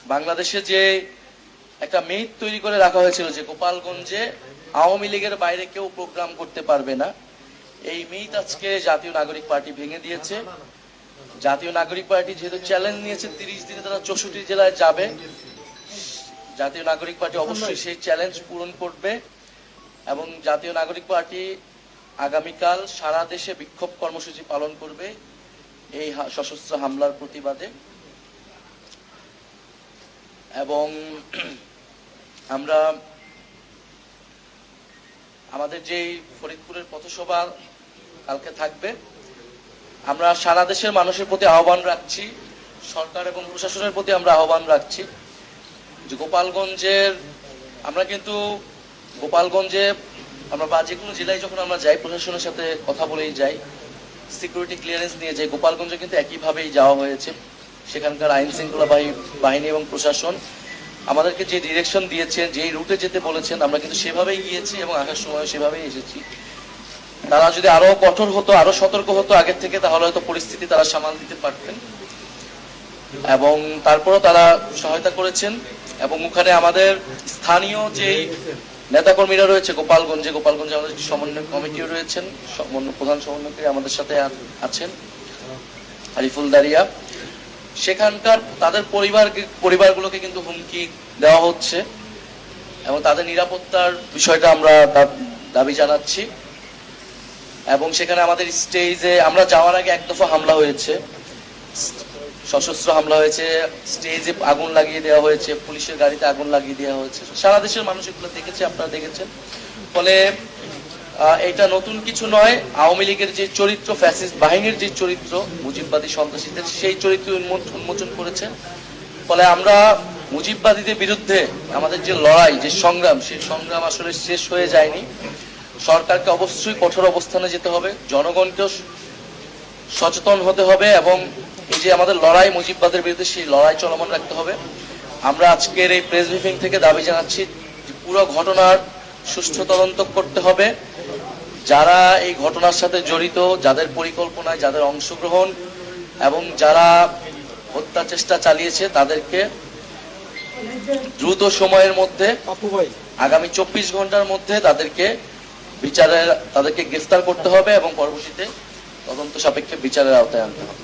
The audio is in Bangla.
বাংলাদেশে যে একটা মিথ তৈরি করে রাখা হয়েছিল যে গোপালগঞ্জে আওয়ামী লীগের বাইরে কেউ প্রোগ্রাম করতে পারবে না, এই মিথ আজকে জাতীয় নাগরিক পার্টি ভেঙে দিয়েছে। জাতীয় নাগরিক পার্টি যেহেতু চ্যালেঞ্জ নিয়েছে 30 দিনে তারা 64 জেলায় যাবে, জাতীয় নাগরিক পার্টি অবশ্যই সেই চ্যালেঞ্জ পূরণ করবে এবং জাতীয় নাগরিক পার্টি আগামীকাল সারা দেশে বিক্ষোভ কর্মসূচি পালন করবে এই সশস্ত্র হামলার প্রতিবাদে। এবং আমরা আমাদের যে ফরিদপুরের পথসভা কালকে থাকবে, আমরা সারা দেশের মানুষের প্রতি আহ্বান রাখছি, সরকার এবং প্রশাসনের প্রতি আমরা আহ্বান রাখছি যে গোপালগঞ্জের আমরা কিন্তু গোপালগঞ্জে আমরা বা যে কোনো জেলায় যখন আমরা যাই প্রশাসনের সাথে কথা বলেই যাই, সিকিউরিটি ক্লিয়ারেন্স নিয়ে যাই। গোপালগঞ্জে কিন্তু একইভাবেই যাওয়া হয়েছে, সেখানকার আইন শৃঙ্খলা বাহিনী এবং প্রশাসন আমাদেরকে যে ডিরেকশন দিয়েছেন, যে রুটে যেতে বলেছেন, আমরা কিন্তু সেভাবেই গিয়েছি এবং আসার সময় সেভাবেই এসেছি। তারা যদি আরো কঠোর হতো, আরো সতর্ক হতো আগের থেকে, তাহলে হয়তো পরিস্থিতি তারা সামাল দিতে পারতেন। এবং তারপরও তারা সহায়তা করেছেন এবং ওখানে আমাদের স্থানীয় যেই নেতাকর্মীরা রয়েছে গোপালগঞ্জে আমাদের সমন্বয় কমিটিও রয়েছেন, প্রধান সমন্বয়কারী আমাদের সাথে আছেন আরিফুল দারিয়া। সেখানকার তাদের পরিবারগুলোকে কিন্তু হুমকি দেওয়া হচ্ছে এবং তাদের নিরাপত্তার বিষয়টা আমরা দাবি জানাচ্ছি। এবং সেখানে আমাদের স্টেজে আমরা যাওয়ার আগে এক দফা হামলা হয়েছে, সশস্ত্র হামলা হয়েছে, স্টেজে আগুন লাগিয়ে দেওয়া হয়েছে, পুলিশের গাড়িতে আগুন লাগিয়ে দেওয়া হয়েছে। সারা দেশের মানুষ এগুলো দেখেছে, আপনারা দেখেছেন। ফলে এটা নতুন কিছু নয়। আওয়ামী লীগের যে চরিত্র, ফ্যাসিস্ট বাহিনীর যে চরিত্র, মুজিববাদী সন্ত্রাসীদের সেই চরিত্র উন্মোচন করেছে। ফলে আমরা মুজিববাদীদের বিরুদ্ধে আমাদের যে লড়াই, যে সংগ্রাম, সেই সংগ্রাম আসলে শেষ হয়ে যায়নি। সরকারকে অবশ্যই কঠোর অবস্থানে যেতে হবে, জনগণকেও সচেতন হতে হবে এবং এই যে আমাদের লড়াই মুজিববাদের বিরুদ্ধে, সেই লড়াই চলমান রাখতে হবে। আমরা আজকের এই প্রেস ব্রিফিং থেকে দাবি জানাচ্ছি যে পুরো ঘটনার সুষ্ঠু তদন্ত করতে হবে। যারা এই ঘটনার সাথে জড়িত, যাদের পরিকল্পনায়, যাদের অংশগ্রহণ এবং যারা হত্যা চেষ্টা চালিয়েছে, তাদেরকে দ্রুত সময়ের মধ্যে, আগামী 24 ঘন্টার মধ্যে তাদেরকে গ্রেফতার করতে হবে এবং পরবর্তীতে তদন্ত সাপেক্ষে বিচারের আওতায় আনতে হবে।